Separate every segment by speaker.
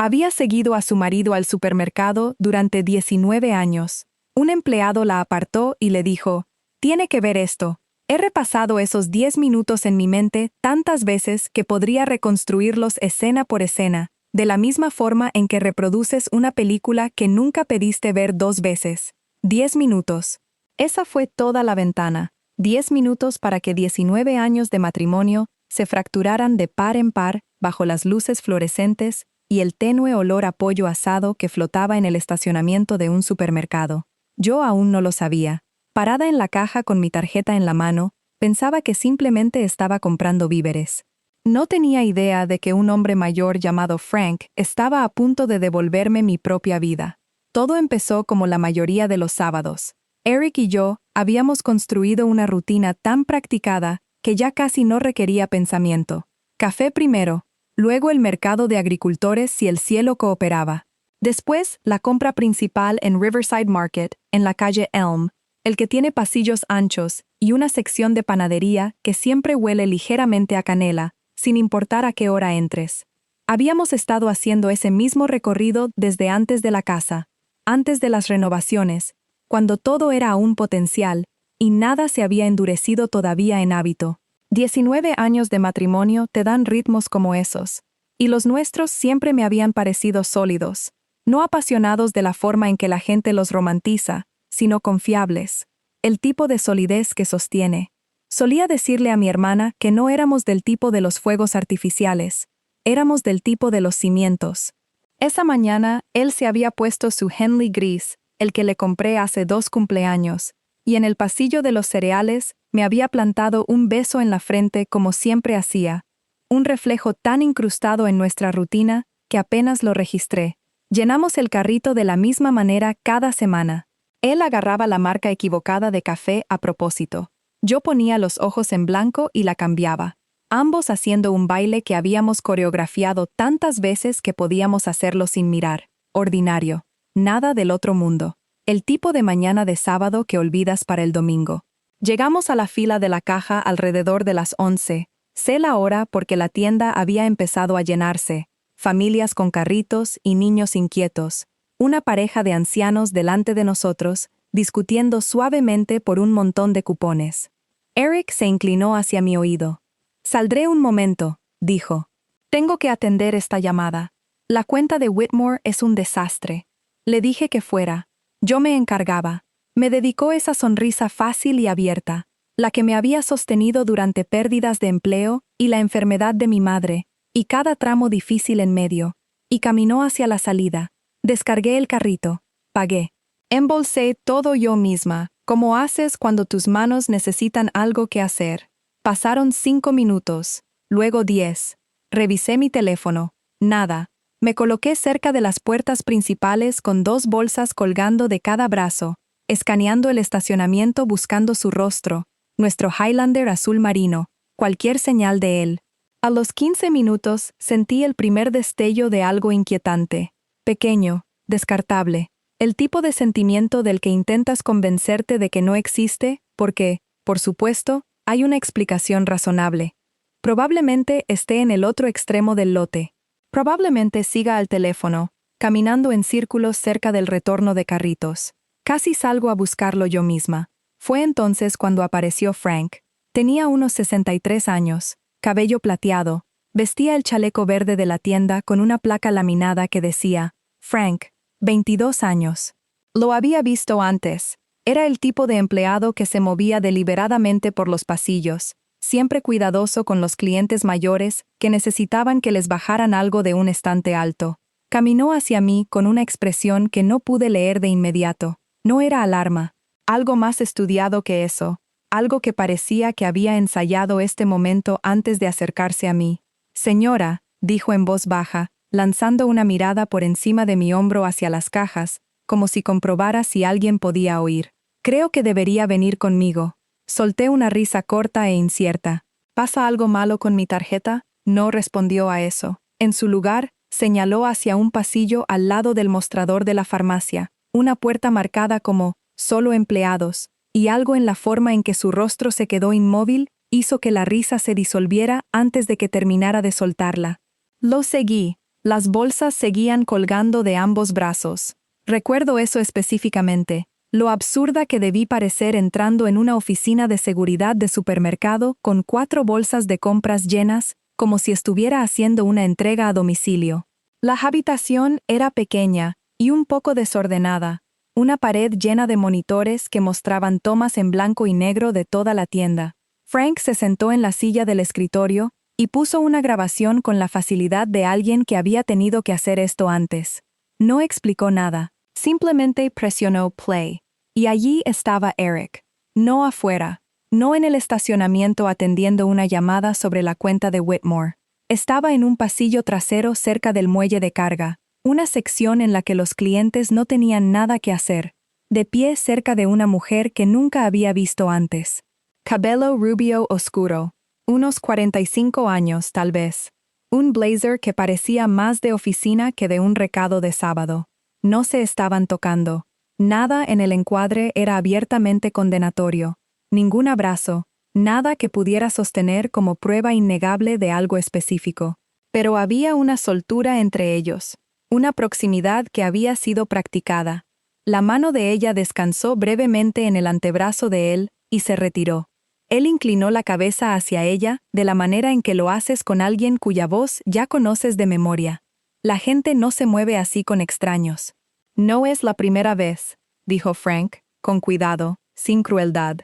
Speaker 1: Había seguido a su marido al supermercado durante 19 años. Un empleado la apartó y le dijo: «Tiene que ver esto». He repasado esos 10 minutos en mi mente tantas veces que podría reconstruirlos escena por escena, de la misma forma en que reproduces una película que nunca pediste ver 2 veces. 10 minutos. Esa fue toda la ventana. 10 minutos para que 19 años de matrimonio se fracturaran de par en par bajo las luces fluorescentes y el tenue olor a pollo asado que flotaba en el estacionamiento de un supermercado. Yo aún no lo sabía. Parada en la caja con mi tarjeta en la mano, pensaba que simplemente estaba comprando víveres. No tenía idea de que un hombre mayor llamado Frank estaba a punto de devolverme mi propia vida. Todo empezó como la mayoría de los sábados. Eric y yo habíamos construido una rutina tan practicada que ya casi no requería pensamiento. Café primero, luego el mercado de agricultores si el cielo cooperaba. Después, la compra principal en Riverside Market, en la calle Elm, el que tiene pasillos anchos y una sección de panadería que siempre huele ligeramente a canela, sin importar a qué hora entres. Habíamos estado haciendo ese mismo recorrido desde antes de la casa, antes de las renovaciones, cuando todo era aún potencial y nada se había endurecido todavía en hábito. 19 años de matrimonio te dan ritmos como esos, y los nuestros siempre me habían parecido sólidos, no apasionados de la forma en que la gente los romantiza, sino confiables, el tipo de solidez que sostiene. Solía decirle a mi hermana que no éramos del tipo de los fuegos artificiales, éramos del tipo de los cimientos. Esa mañana, él se había puesto su Henley gris, el que le compré hace 2 cumpleaños, y en el pasillo de los cereales me había plantado un beso en la frente como siempre hacía, un reflejo tan incrustado en nuestra rutina que apenas lo registré. Llenamos el carrito de la misma manera cada semana. Él agarraba la marca equivocada de café a propósito. Yo ponía los ojos en blanco y la cambiaba, ambos haciendo un baile que habíamos coreografiado tantas veces que podíamos hacerlo sin mirar. Ordinario. Nada del otro mundo. El tipo de mañana de sábado que olvidas para el domingo. Llegamos a la fila de la caja alrededor de las 11. Sé la hora porque la tienda había empezado a llenarse. Familias con carritos y niños inquietos. Una pareja de ancianos delante de nosotros, discutiendo suavemente por un montón de cupones. Eric se inclinó hacia mi oído. «Saldré un momento», dijo. «Tengo que atender esta llamada. La cuenta de Whitmore es un desastre». Le dije que fuera. Yo me encargaba. Me dedicó esa sonrisa fácil y abierta, la que me había sostenido durante pérdidas de empleo y la enfermedad de mi madre, y cada tramo difícil en medio, y caminó hacia la salida. Descargué el carrito. Pagué. Embolsé todo yo misma, como haces cuando tus manos necesitan algo que hacer. Pasaron 5 minutos, luego 10. Revisé mi teléfono. Nada. Me coloqué cerca de las puertas principales con 2 bolsas colgando de cada brazo, escaneando el estacionamiento buscando su rostro, nuestro Highlander azul marino, cualquier señal de él. A los 15 minutos sentí el primer destello de algo inquietante, pequeño, descartable, el tipo de sentimiento del que intentas convencerte de que no existe, porque, por supuesto, hay una explicación razonable. Probablemente esté en el otro extremo del lote. Probablemente siga al teléfono, caminando en círculos cerca del retorno de carritos. Casi salgo a buscarlo yo misma. Fue entonces cuando apareció Frank. Tenía unos 63 años, cabello plateado, vestía el chaleco verde de la tienda con una placa laminada que decía, Frank, 22 años. Lo había visto antes. Era el tipo de empleado que se movía deliberadamente por los pasillos, siempre cuidadoso con los clientes mayores que necesitaban que les bajaran algo de un estante alto. Caminó hacia mí con una expresión que no pude leer de inmediato. No era alarma, algo más estudiado que eso, algo que parecía que había ensayado este momento antes de acercarse a mí. «Señora», dijo en voz baja, lanzando una mirada por encima de mi hombro hacia las cajas, como si comprobara si alguien podía oír. «Creo que debería venir conmigo». Solté una risa corta e incierta. ¿Pasa algo malo con mi tarjeta? No respondió a eso. En su lugar, señaló hacia un pasillo al lado del mostrador de la farmacia, una puerta marcada como «Solo empleados», y algo en la forma en que su rostro se quedó inmóvil hizo que la risa se disolviera antes de que terminara de soltarla. Lo seguí. Las bolsas seguían colgando de ambos brazos. Recuerdo eso específicamente, lo absurda que debí parecer entrando en una oficina de seguridad de supermercado con 4 bolsas de compras llenas, como si estuviera haciendo una entrega a domicilio. La habitación era pequeña y un poco desordenada, una pared llena de monitores que mostraban tomas en blanco y negro de toda la tienda. Frank se sentó en la silla del escritorio y puso una grabación con la facilidad de alguien que había tenido que hacer esto antes. No explicó nada, simplemente presionó play. Y allí estaba Eric. No afuera, no en el estacionamiento atendiendo una llamada sobre la cuenta de Whitmore. Estaba en un pasillo trasero cerca del muelle de carga, una sección en la que los clientes no tenían nada que hacer, de pie cerca de una mujer que nunca había visto antes. Cabello rubio oscuro, unos 45 años tal vez. Un blazer que parecía más de oficina que de un recado de sábado. No se estaban tocando. Nada en el encuadre era abiertamente condenatorio. Ningún abrazo, nada que pudiera sostener como prueba innegable de algo específico. Pero había una soltura entre ellos, una proximidad que había sido practicada. La mano de ella descansó brevemente en el antebrazo de él y se retiró. Él inclinó la cabeza hacia ella de la manera en que lo haces con alguien cuya voz ya conoces de memoria. La gente no se mueve así con extraños. No es la primera vez, dijo Frank, con cuidado, sin crueldad.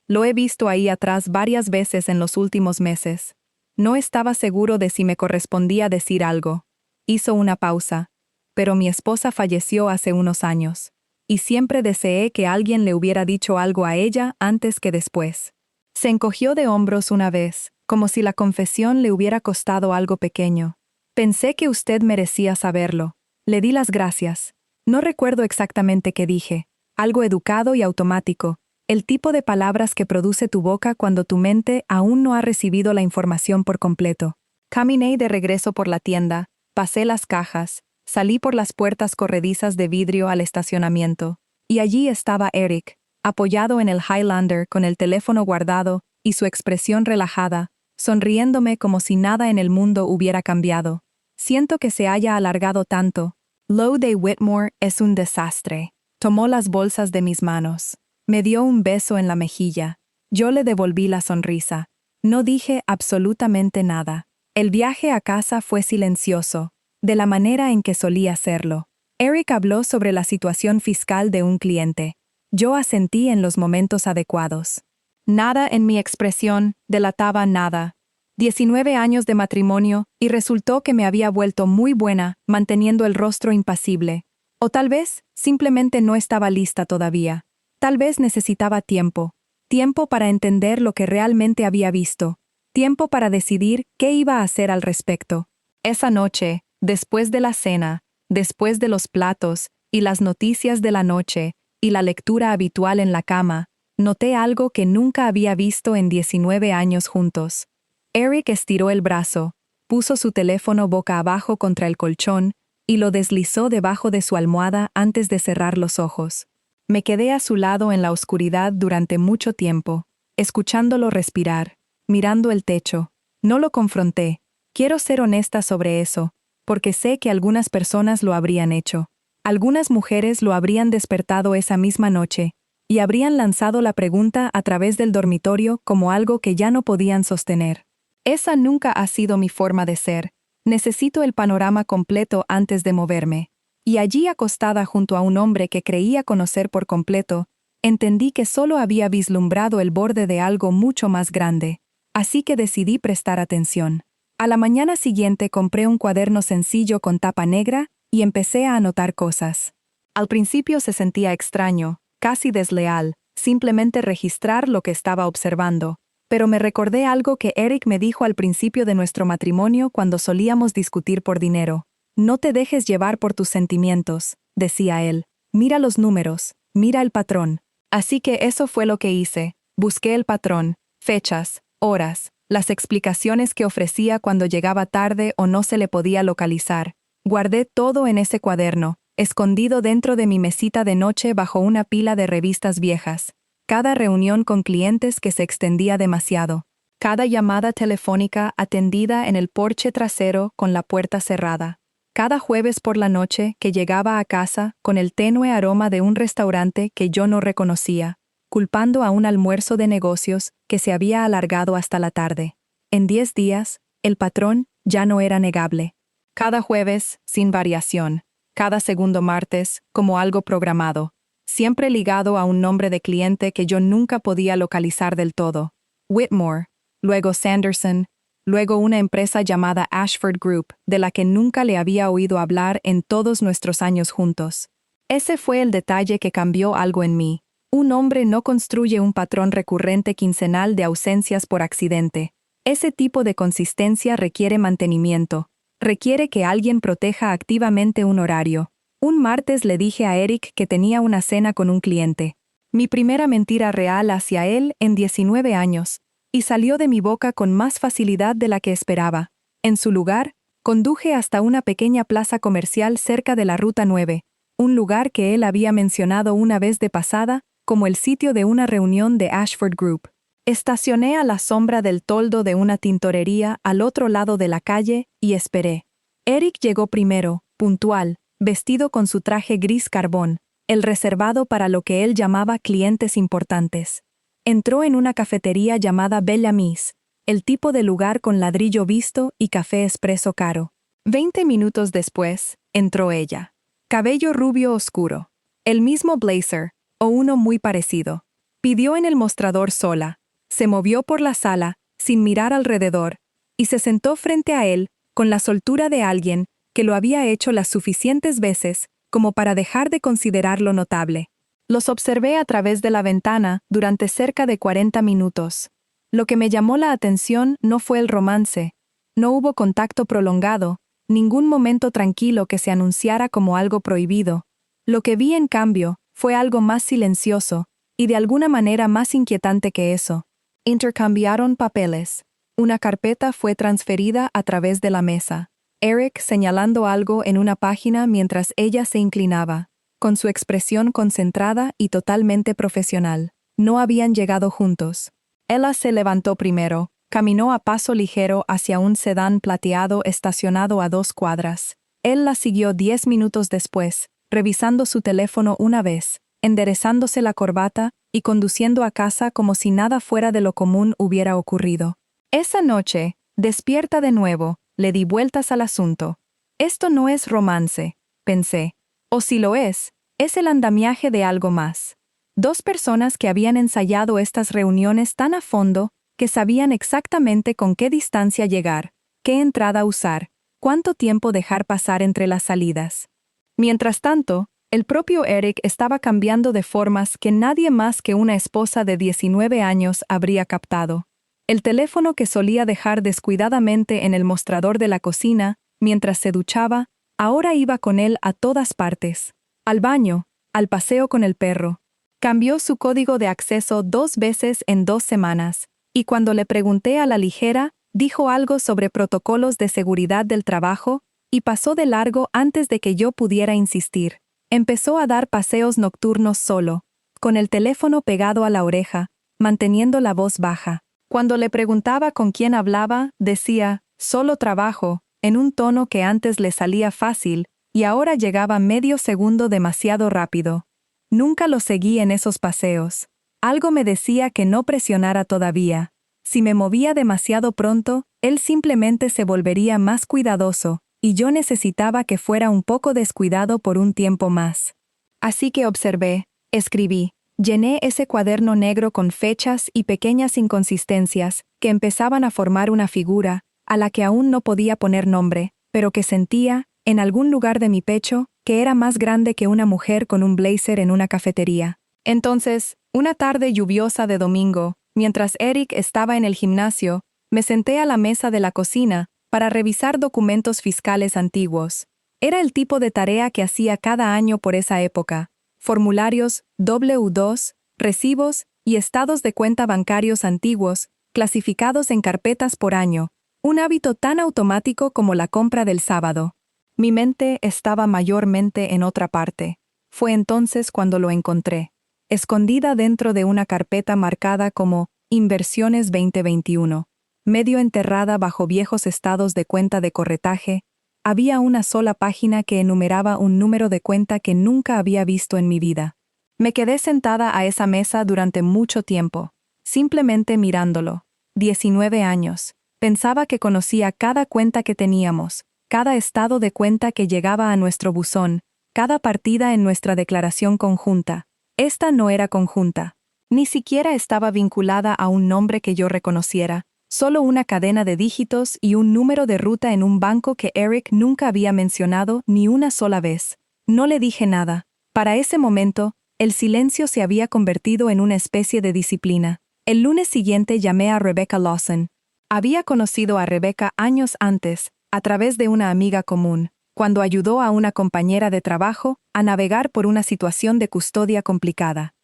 Speaker 1: Lo he visto ahí atrás varias veces en los últimos meses. No estaba seguro de si me correspondía decir algo. Hizo una pausa. Pero mi esposa falleció hace unos años. Y siempre deseé que alguien le hubiera dicho algo a ella antes que después. Se encogió de hombros una vez, como si la confesión le hubiera costado algo pequeño. Pensé que usted merecía saberlo. Le di las gracias. No recuerdo exactamente qué dije. Algo educado y automático. El tipo de palabras que produce tu boca cuando tu mente aún no ha recibido la información por completo. Caminé de regreso por la tienda, pasé las cajas, salí por las puertas corredizas de vidrio al estacionamiento. Y allí estaba Eric, apoyado en el Highlander con el teléfono guardado y su expresión relajada, sonriéndome como si nada en el mundo hubiera cambiado. Siento que se haya alargado tanto. Lo de Whitmore es un desastre. Tomó las bolsas de mis manos. Me dio un beso en la mejilla. Yo le devolví la sonrisa. No dije absolutamente nada. El viaje a casa fue silencioso, de la manera en que solía serlo. Eric habló sobre la situación fiscal de un cliente. Yo asentí en los momentos adecuados. Nada en mi expresión delataba nada. 19 años de matrimonio y resultó que me había vuelto muy buena manteniendo el rostro impasible. O tal vez simplemente no estaba lista todavía. Tal vez necesitaba tiempo. Tiempo para entender lo que realmente había visto. Tiempo para decidir qué iba a hacer al respecto. Esa noche, después de la cena, después de los platos y las noticias de la noche y la lectura habitual en la cama, noté algo que nunca había visto en 19 años juntos. Eric estiró el brazo, puso su teléfono boca abajo contra el colchón y lo deslizó debajo de su almohada antes de cerrar los ojos. Me quedé a su lado en la oscuridad durante mucho tiempo, escuchándolo respirar, mirando el techo. No lo confronté. Quiero ser honesta sobre eso, porque sé que algunas personas lo habrían hecho. Algunas mujeres lo habrían despertado esa misma noche y habrían lanzado la pregunta a través del dormitorio como algo que ya no podían sostener. Esa nunca ha sido mi forma de ser. Necesito el panorama completo antes de moverme. Y allí acostada junto a un hombre que creía conocer por completo, entendí que solo había vislumbrado el borde de algo mucho más grande. Así que decidí prestar atención. A la mañana siguiente compré un cuaderno sencillo con tapa negra y empecé a anotar cosas. Al principio se sentía extraño, casi desleal, simplemente registrar lo que estaba observando. Pero me recordé algo que Eric me dijo al principio de nuestro matrimonio cuando solíamos discutir por dinero. No te dejes llevar por tus sentimientos, decía él. Mira los números, mira el patrón. Así que eso fue lo que hice. Busqué el patrón, fechas, horas, las explicaciones que ofrecía cuando llegaba tarde o no se le podía localizar. Guardé todo en ese cuaderno, escondido dentro de mi mesita de noche bajo una pila de revistas viejas. Cada reunión con clientes que se extendía demasiado. Cada llamada telefónica atendida en el porche trasero con la puerta cerrada. Cada jueves por la noche que llegaba a casa con el tenue aroma de un restaurante que yo no reconocía, culpando a un almuerzo de negocios que se había alargado hasta la tarde. En 10 días, el patrón ya no era negable. Cada jueves, sin variación. Cada segundo martes, como algo programado. Siempre ligado a un nombre de cliente que yo nunca podía localizar del todo. Whitmore, luego Sanderson, luego una empresa llamada Ashford Group, de la que nunca le había oído hablar en todos nuestros años juntos. Ese fue el detalle que cambió algo en mí. Un hombre no construye un patrón recurrente quincenal de ausencias por accidente. Ese tipo de consistencia requiere mantenimiento. Requiere que alguien proteja activamente un horario. Un martes le dije a Eric que tenía una cena con un cliente. Mi primera mentira real hacia él en 19 años. Y salió de mi boca con más facilidad de la que esperaba. En su lugar, conduje hasta una pequeña plaza comercial cerca de la Ruta 9, un lugar que él había mencionado una vez de pasada como el sitio de una reunión de Ashford Group. Estacioné a la sombra del toldo de una tintorería al otro lado de la calle y esperé. Eric llegó primero, puntual, vestido con su traje gris carbón, el reservado para lo que él llamaba clientes importantes. Entró en una cafetería llamada Bella Miss, el tipo de lugar con ladrillo visto y café expreso caro. 20 minutos después, entró ella. Cabello rubio oscuro. El mismo blazer, o uno muy parecido. Pidió en el mostrador sola. Se movió por la sala, sin mirar alrededor, y se sentó frente a él, con la soltura de alguien que lo había hecho las suficientes veces como para dejar de considerarlo notable. Los observé a través de la ventana durante cerca de 40 minutos. Lo que me llamó la atención no fue el romance. No hubo contacto prolongado, ningún momento tranquilo que se anunciara como algo prohibido. Lo que vi, en cambio, fue algo más silencioso, y de alguna manera más inquietante que eso. Intercambiaron papeles. Una carpeta fue transferida a través de la mesa. Eric señalando algo en una página mientras ella se inclinaba, con su expresión concentrada y totalmente profesional. No habían llegado juntos. Ella se levantó primero, caminó a paso ligero hacia un sedán plateado estacionado a 2 cuadras. Él la siguió 10 minutos después, revisando su teléfono una vez, enderezándose la corbata y conduciendo a casa como si nada fuera de lo común hubiera ocurrido. Esa noche, despierta de nuevo, le di vueltas al asunto. Esto no es romance, pensé. O si lo es el andamiaje de algo más. 2 personas que habían ensayado estas reuniones tan a fondo que sabían exactamente con qué distancia llegar, qué entrada usar, cuánto tiempo dejar pasar entre las salidas. Mientras tanto, el propio Eric estaba cambiando de formas que nadie más que una esposa de 19 años habría captado. El teléfono que solía dejar descuidadamente en el mostrador de la cocina, mientras se duchaba, ahora iba con él a todas partes. Al baño, al paseo con el perro. Cambió su código de acceso 2 veces en 2 semanas, y cuando le pregunté a la ligera, dijo algo sobre protocolos de seguridad del trabajo, y pasó de largo antes de que yo pudiera insistir. Empezó a dar paseos nocturnos solo, con el teléfono pegado a la oreja, manteniendo la voz baja. Cuando le preguntaba con quién hablaba, decía, «Solo trabajo», en un tono que antes le salía fácil y ahora llegaba medio segundo demasiado rápido. Nunca lo seguí en esos paseos. Algo me decía que no presionara todavía. Si me movía demasiado pronto, él simplemente se volvería más cuidadoso, y yo necesitaba que fuera un poco descuidado por un tiempo más. Así que observé, escribí, llené ese cuaderno negro con fechas y pequeñas inconsistencias que empezaban a formar una figura, a la que aún no podía poner nombre, pero que sentía, en algún lugar de mi pecho, que era más grande que una mujer con un blazer en una cafetería. Entonces, una tarde lluviosa de domingo, mientras Eric estaba en el gimnasio, me senté a la mesa de la cocina para revisar documentos fiscales antiguos. Era el tipo de tarea que hacía cada año por esa época. Formularios W2, recibos y estados de cuenta bancarios antiguos, clasificados en carpetas por año, un hábito tan automático como la compra del sábado. Mi mente estaba mayormente en otra parte. Fue entonces cuando lo encontré, escondida dentro de una carpeta marcada como Inversiones 2021, medio enterrada bajo viejos estados de cuenta de corretaje, Había una sola página que enumeraba un número de cuenta que nunca había visto en mi vida. Me quedé sentada a esa mesa durante mucho tiempo, simplemente mirándolo. 19 años. Pensaba que conocía cada cuenta que teníamos, cada estado de cuenta que llegaba a nuestro buzón, cada partida en nuestra declaración conjunta. Esta no era conjunta. Ni siquiera estaba vinculada a un nombre que yo reconociera, solo una cadena de dígitos y un número de ruta en un banco que Eric nunca había mencionado ni una sola vez. No le dije nada. Para ese momento, el silencio se había convertido en una especie de disciplina. El lunes siguiente llamé a Rebecca Lawson. Había conocido a Rebecca años antes, a través de una amiga común, cuando ayudó a una compañera de trabajo a navegar por una situación de custodia complicada.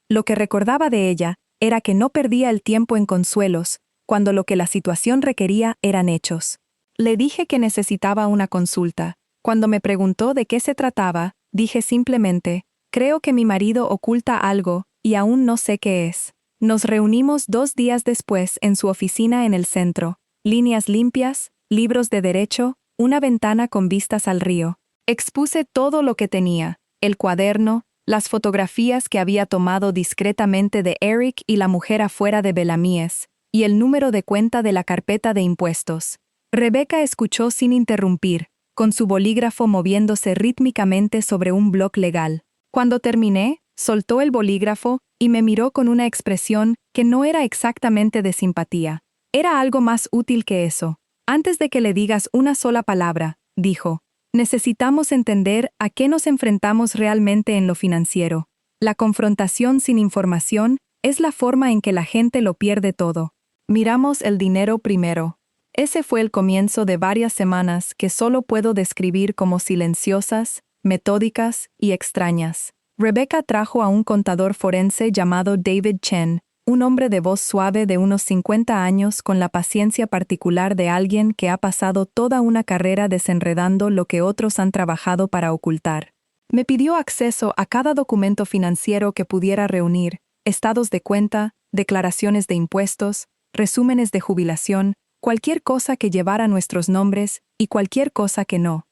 Speaker 1: Lo que recordaba de ella era que no perdía el tiempo en consuelos, cuando lo que la situación requería eran hechos. Le dije que necesitaba una consulta. Cuando me preguntó de qué se trataba, dije simplemente, creo que mi marido oculta algo, y aún no sé qué es. Nos reunimos 2 días después en su oficina en el centro. Líneas limpias, libros de derecho, una ventana con vistas al río. Expuse todo lo que tenía, el cuaderno, las fotografías que había tomado discretamente de Eric y la mujer afuera de Belamies, y el número de cuenta de la carpeta de impuestos. Rebecca escuchó sin interrumpir, con su bolígrafo moviéndose rítmicamente sobre un bloc legal. Cuando terminé, soltó el bolígrafo y me miró con una expresión que no era exactamente de simpatía. Era algo más útil que eso. Antes de que le digas una sola palabra, dijo, necesitamos entender a qué nos enfrentamos realmente en lo financiero. La confrontación sin información es la forma en que la gente lo pierde todo. Miramos el dinero primero. Ese fue el comienzo de varias semanas que solo puedo describir como silenciosas, metódicas y extrañas. Rebecca trajo a un contador forense llamado David Chen, un hombre de voz suave de unos 50 años con la paciencia particular de alguien que ha pasado toda una carrera desenredando lo que otros han trabajado para ocultar. Me pidió acceso a cada documento financiero que pudiera reunir, estados de cuenta, declaraciones de impuestos, resúmenes de jubilación, cualquier cosa que llevara nuestros nombres y cualquier cosa que no.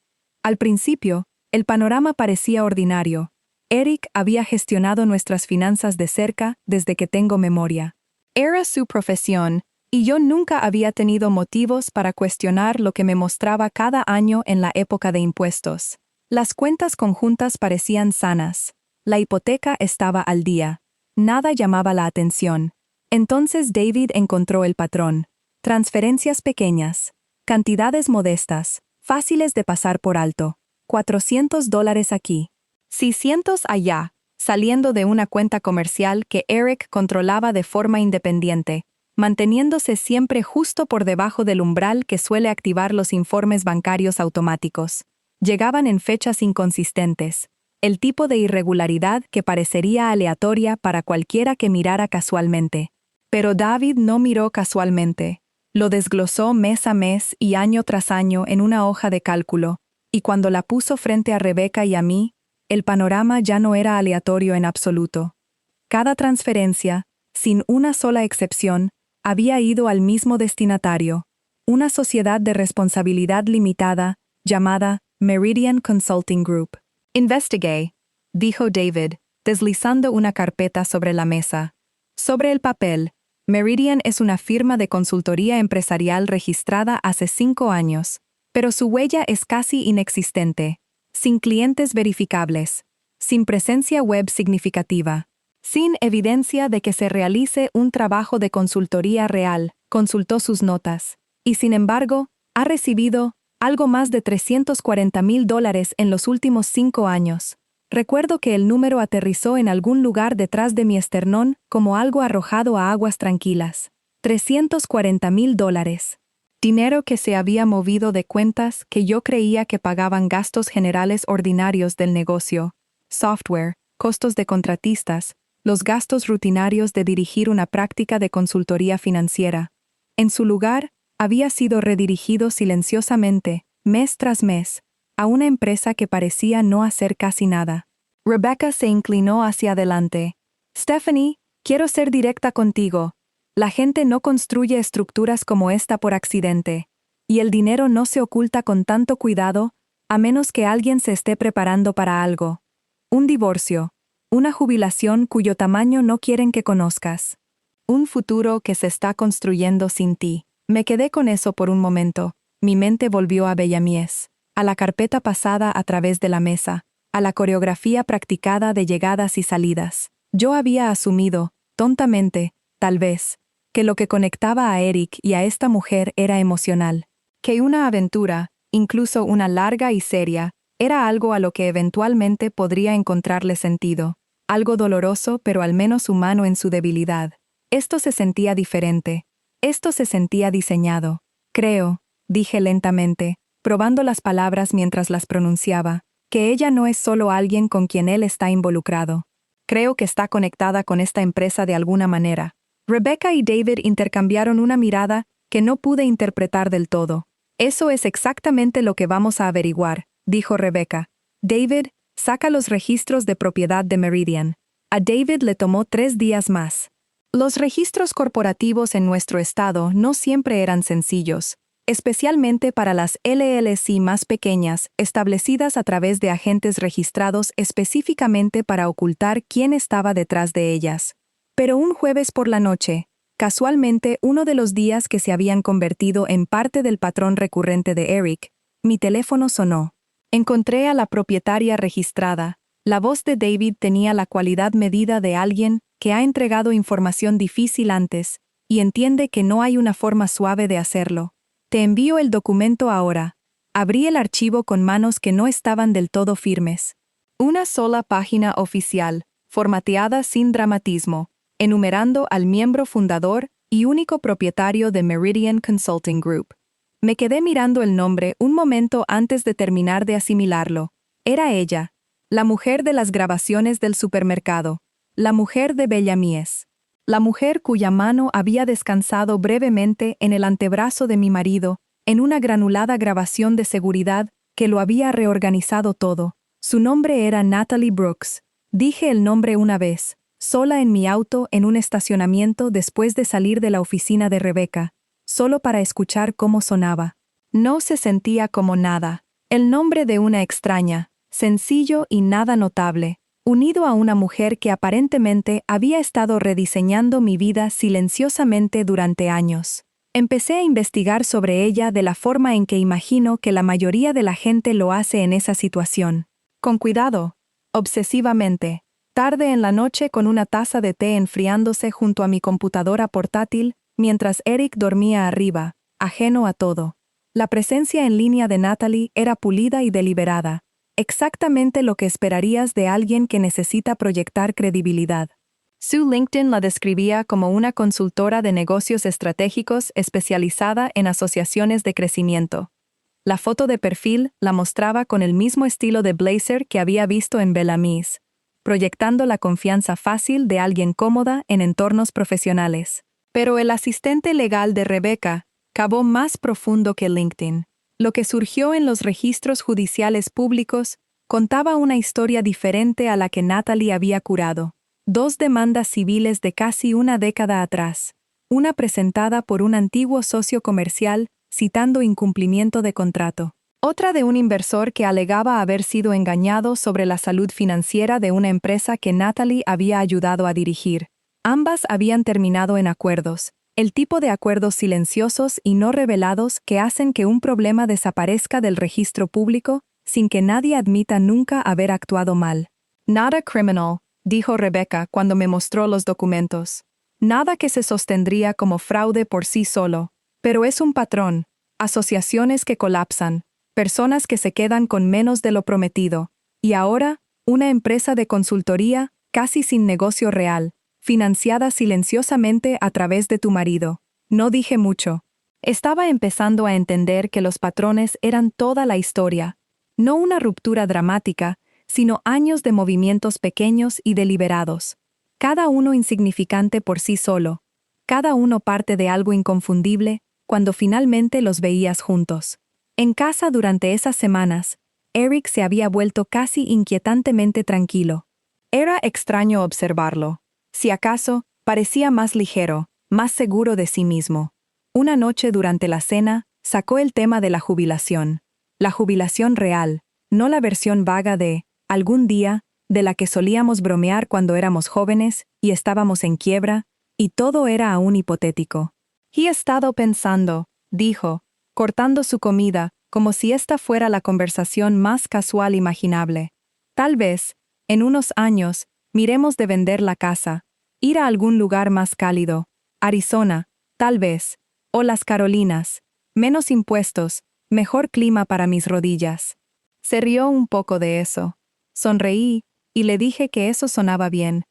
Speaker 1: Al principio, el panorama parecía ordinario. Eric había gestionado nuestras finanzas de cerca desde que tengo memoria. Era su profesión, y yo nunca había tenido motivos para cuestionar lo que me mostraba cada año en la época de impuestos. Las cuentas conjuntas parecían sanas. La hipoteca estaba al día. Nada llamaba la atención. Entonces David encontró el patrón. Transferencias pequeñas. Cantidades modestas, fáciles de pasar por alto. $400 aquí. 600 allá, saliendo de una cuenta comercial que Eric controlaba de forma independiente, manteniéndose siempre justo por debajo del umbral que suele activar los informes bancarios automáticos. Llegaban en fechas inconsistentes, el tipo de irregularidad que parecería aleatoria para cualquiera que mirara casualmente. Pero David no miró casualmente. Lo desglosó mes a mes y año tras año en una hoja de cálculo, y cuando la puso frente a Rebecca y a mí, el panorama ya no era aleatorio en absoluto. Cada transferencia, sin una sola excepción, había ido al mismo destinatario, una sociedad de responsabilidad limitada llamada Meridian Consulting Group. Investigué, dijo David, deslizando una carpeta sobre la mesa. Sobre el papel, Meridian es una firma de consultoría empresarial registrada hace 5 años, pero su huella es casi inexistente. Sin clientes verificables, sin presencia web significativa, sin evidencia de que se realice un trabajo de consultoría real, consultó sus notas, y sin embargo, ha recibido algo más de $340,000 en los últimos 5 años. Recuerdo que el número aterrizó en algún lugar detrás de mi esternón como algo arrojado a aguas tranquilas. $340,000. Dinero que se había movido de cuentas que yo creía que pagaban gastos generales ordinarios del negocio, software, costos de contratistas, los gastos rutinarios de dirigir una práctica de consultoría financiera. En su lugar, había sido redirigido silenciosamente, mes tras mes, a una empresa que parecía no hacer casi nada. Rebecca se inclinó hacia adelante. Stephanie, quiero ser directa contigo. La gente no construye estructuras como esta por accidente. Y el dinero no se oculta con tanto cuidado, a menos que alguien se esté preparando para algo. Un divorcio. Una jubilación cuyo tamaño no quieren que conozcas. Un futuro que se está construyendo sin ti. Me quedé con eso por un momento. Mi mente volvió a Bellamies, a la carpeta pasada a través de la mesa, a la coreografía practicada de llegadas y salidas. Yo había asumido, tontamente, tal vez, que lo que conectaba a Eric y a esta mujer era emocional, que una aventura, incluso una larga y seria, era algo a lo que eventualmente podría encontrarle sentido, algo doloroso pero al menos humano en su debilidad. Esto se sentía diferente. Esto se sentía diseñado. Creo, dije lentamente, probando las palabras mientras las pronunciaba, que ella no es solo alguien con quien él está involucrado. Creo que está conectada con esta empresa de alguna manera. Rebecca y David intercambiaron una mirada que no pude interpretar del todo. Eso es exactamente lo que vamos a averiguar, dijo Rebecca. David, saca los registros de propiedad de Meridian. A David le tomó 3 días más. Los registros corporativos en nuestro estado no siempre eran sencillos, especialmente para las LLC más pequeñas, establecidas a través de agentes registrados específicamente para ocultar quién estaba detrás de ellas. Pero un jueves por la noche, casualmente uno de los días que se habían convertido en parte del patrón recurrente de Eric, mi teléfono sonó. Encontré a la propietaria registrada. La voz de David tenía la cualidad medida de alguien que ha entregado información difícil antes y entiende que no hay una forma suave de hacerlo. Te envío el documento ahora. Abrí el archivo con manos que no estaban del todo firmes. Una sola página oficial, formateada sin dramatismo, enumerando al miembro fundador y único propietario de Meridian Consulting Group. Me quedé mirando el nombre un momento antes de terminar de asimilarlo. Era ella, la mujer de las grabaciones del supermercado, la mujer de Bellamies, la mujer cuya mano había descansado brevemente en el antebrazo de mi marido, en una granulada grabación de seguridad que lo había reorganizado todo. Su nombre era Natalie Brooks. Dije el nombre una vez, sola en mi auto en un estacionamiento después de salir de la oficina de Rebecca, solo para escuchar cómo sonaba. No se sentía como nada. El nombre de una extraña, sencillo y nada notable, unido a una mujer que aparentemente había estado rediseñando mi vida silenciosamente durante años. Empecé a investigar sobre ella de la forma en que imagino que la mayoría de la gente lo hace en esa situación. Con cuidado, obsesivamente, tarde en la noche con una taza de té enfriándose junto a mi computadora portátil, mientras Eric dormía arriba, ajeno a todo. La presencia en línea de Natalie era pulida y deliberada, exactamente lo que esperarías de alguien que necesita proyectar credibilidad. Su LinkedIn la describía como una consultora de negocios estratégicos especializada en asociaciones de crecimiento. La foto de perfil la mostraba con el mismo estilo de blazer que había visto en Bellamies, proyectando la confianza fácil de alguien cómoda en entornos profesionales. Pero el asistente legal de Rebecca cavó más profundo que LinkedIn. Lo que surgió en los registros judiciales públicos contaba una historia diferente a la que Natalie había curado. 2 demandas civiles de casi una década atrás, una presentada por un antiguo socio comercial citando incumplimiento de contrato, otra de un inversor que alegaba haber sido engañado sobre la salud financiera de una empresa que Natalie había ayudado a dirigir. Ambas habían terminado en acuerdos, el tipo de acuerdos silenciosos y no revelados que hacen que un problema desaparezca del registro público sin que nadie admita nunca haber actuado mal. Nada criminal, dijo Rebecca cuando me mostró los documentos. Nada que se sostendría como fraude por sí solo, pero es un patrón, asociaciones que colapsan, personas que se quedan con menos de lo prometido, y ahora, una empresa de consultoría, casi sin negocio real, financiada silenciosamente a través de tu marido. No dije mucho. Estaba empezando a entender que los patrones eran toda la historia, no una ruptura dramática, sino años de movimientos pequeños y deliberados, cada uno insignificante por sí solo, cada uno parte de algo inconfundible cuando finalmente los veías juntos. En casa durante esas semanas, Eric se había vuelto casi inquietantemente tranquilo. Era extraño observarlo. Si acaso, parecía más ligero, más seguro de sí mismo. Una noche durante la cena, sacó el tema de la jubilación. La jubilación real, no la versión vaga de algún día, de la que solíamos bromear cuando éramos jóvenes y estábamos en quiebra, y todo era aún hipotético. He estado pensando, dijo, cortando su comida, como si esta fuera la conversación más casual imaginable. Tal vez, en unos años, miremos de vender la casa, ir a algún lugar más cálido, Arizona, tal vez, o las Carolinas, menos impuestos, mejor clima para mis rodillas. Se rió un poco de eso. Sonreí, y le dije que eso sonaba bien.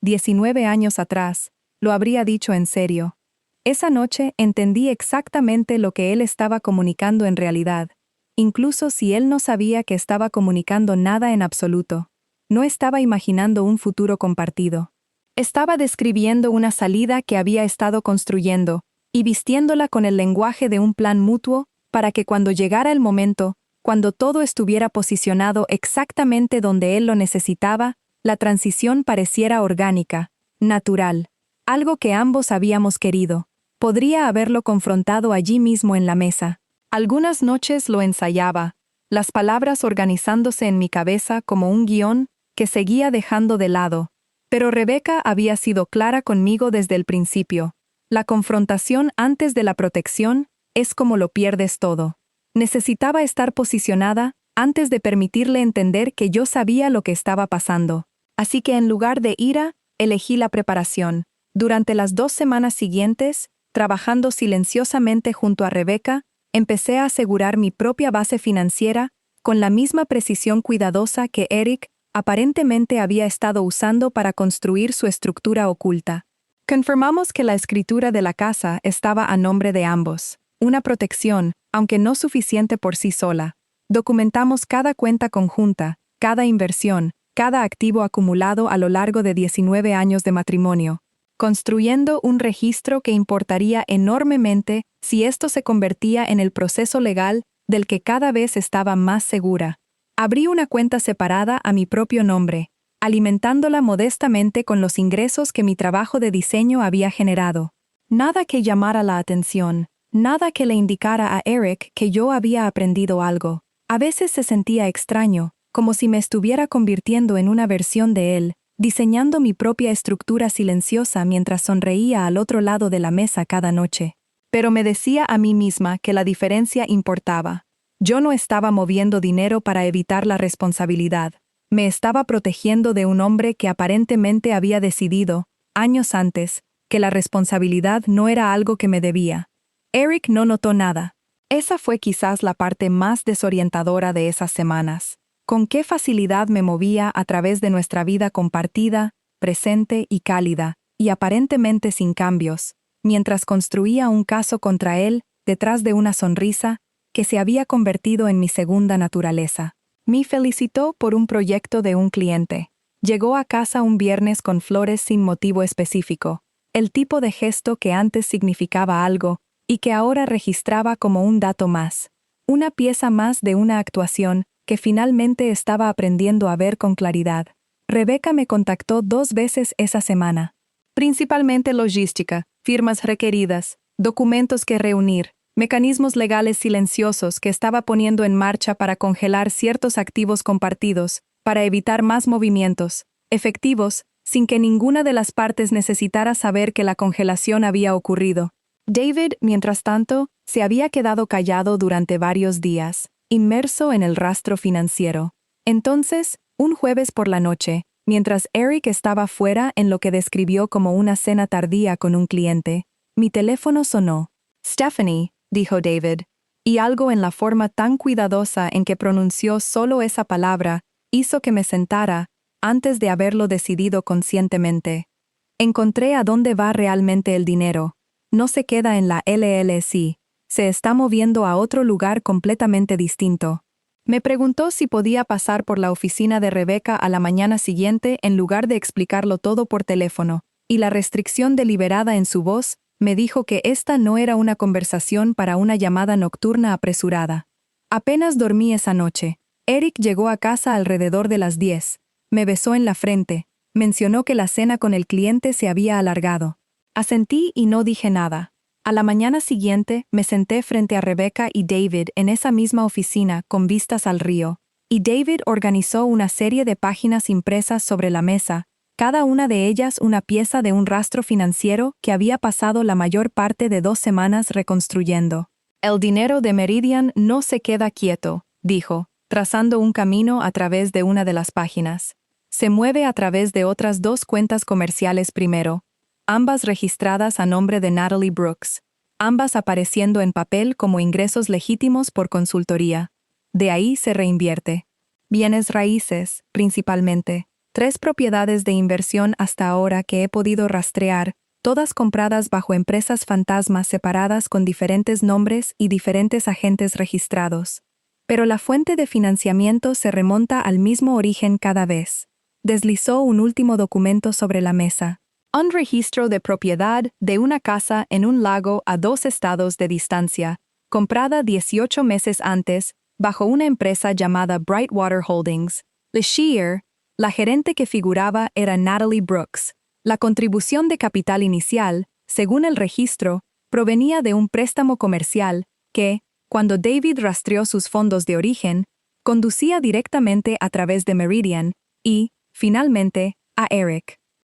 Speaker 1: 19 años atrás, lo habría dicho en serio. Esa noche entendí exactamente lo que él estaba comunicando en realidad, incluso si él no sabía que estaba comunicando nada en absoluto. No estaba imaginando un futuro compartido. Estaba describiendo una salida que había estado construyendo, y vistiéndola con el lenguaje de un plan mutuo, para que cuando llegara el momento, cuando todo estuviera posicionado exactamente donde él lo necesitaba, la transición pareciera orgánica, natural, algo que ambos habíamos querido. Podría haberlo confrontado allí mismo en la mesa. Algunas noches lo ensayaba, las palabras organizándose en mi cabeza como un guión que seguía dejando de lado. Pero Rebeca había sido clara conmigo desde el principio. La confrontación antes de la protección es como lo pierdes todo. Necesitaba estar posicionada antes de permitirle entender que yo sabía lo que estaba pasando. Así que en lugar de ira, elegí la preparación. Durante las 2 semanas siguientes, trabajando silenciosamente junto a Rebeca, empecé a asegurar mi propia base financiera con la misma precisión cuidadosa que Eric aparentemente había estado usando para construir su estructura oculta. Confirmamos que la escritura de la casa estaba a nombre de ambos. Una protección, aunque no suficiente por sí sola. Documentamos cada cuenta conjunta, cada inversión, cada activo acumulado a lo largo de 19 años de matrimonio, construyendo un registro que importaría enormemente si esto se convertía en el proceso legal del que cada vez estaba más segura. Abrí una cuenta separada a mi propio nombre, alimentándola modestamente con los ingresos que mi trabajo de diseño había generado. Nada que llamara la atención, nada que le indicara a Eric que yo había aprendido algo. A veces se sentía extraño, como si me estuviera convirtiendo en una versión de él, diseñando mi propia estructura silenciosa mientras sonreía al otro lado de la mesa cada noche. Pero me decía a mí misma que la diferencia importaba. Yo no estaba moviendo dinero para evitar la responsabilidad. Me estaba protegiendo de un hombre que aparentemente había decidido, años antes, que la responsabilidad no era algo que me debía. Eric no notó nada. Esa fue quizás la parte más desorientadora de esas semanas. Con qué facilidad me movía a través de nuestra vida compartida, presente y cálida, y aparentemente sin cambios, mientras construía un caso contra él detrás de una sonrisa que se había convertido en mi segunda naturaleza. Me felicitó por un proyecto de un cliente. Llegó a casa un viernes con flores sin motivo específico, el tipo de gesto que antes significaba algo y que ahora registraba como un dato más, una pieza más de una actuación que finalmente estaba aprendiendo a ver con claridad. Rebeca me contactó 2 veces esa semana. Principalmente logística, firmas requeridas, documentos que reunir, mecanismos legales silenciosos que estaba poniendo en marcha para congelar ciertos activos compartidos, para evitar más movimientos, efectivos, sin que ninguna de las partes necesitara saber que la congelación había ocurrido. David, mientras tanto, se había quedado callado durante varios días, inmerso en el rastro financiero. Entonces, un jueves por la noche, mientras Eric estaba fuera en lo que describió como una cena tardía con un cliente, mi teléfono sonó. «Stephanie», dijo David, y algo en la forma tan cuidadosa en que pronunció solo esa palabra hizo que me sentara, antes de haberlo decidido conscientemente. Encontré a dónde va realmente el dinero. No se queda en la LLC, se está moviendo a otro lugar completamente distinto. Me preguntó si podía pasar por la oficina de Rebeca a la mañana siguiente en lugar de explicarlo todo por teléfono, y la restricción deliberada en su voz me dijo que esta no era una conversación para una llamada nocturna apresurada. Apenas dormí esa noche. Eric llegó a casa alrededor de las 10. Me besó en la frente. Mencionó que la cena con el cliente se había alargado. Asentí y no dije nada. A la mañana siguiente, me senté frente a Rebecca y David en esa misma oficina con vistas al río, y David organizó una serie de páginas impresas sobre la mesa, cada una de ellas una pieza de un rastro financiero que había pasado la mayor parte de 2 semanas reconstruyendo. El dinero de Meridian no se queda quieto, dijo, trazando un camino a través de una de las páginas. Se mueve a través de otras 2 cuentas comerciales primero, ambas registradas a nombre de Natalie Brooks, ambas apareciendo en papel como ingresos legítimos por consultoría. De ahí se reinvierte. Bienes raíces, principalmente. 3 propiedades de inversión hasta ahora que he podido rastrear, todas compradas bajo empresas fantasmas separadas con diferentes nombres y diferentes agentes registrados. Pero la fuente de financiamiento se remonta al mismo origen cada vez. Deslizó un último documento sobre la mesa. Un registro de propiedad de una casa en un lago a 2 estados de distancia, comprada 18 meses antes, bajo una empresa llamada Brightwater Holdings. Le Shear, la gerente que figuraba era Natalie Brooks. La contribución de capital inicial, según el registro, provenía de un préstamo comercial que, cuando David rastreó sus fondos de origen, conducía directamente a través de Meridian y, finalmente, a Eric.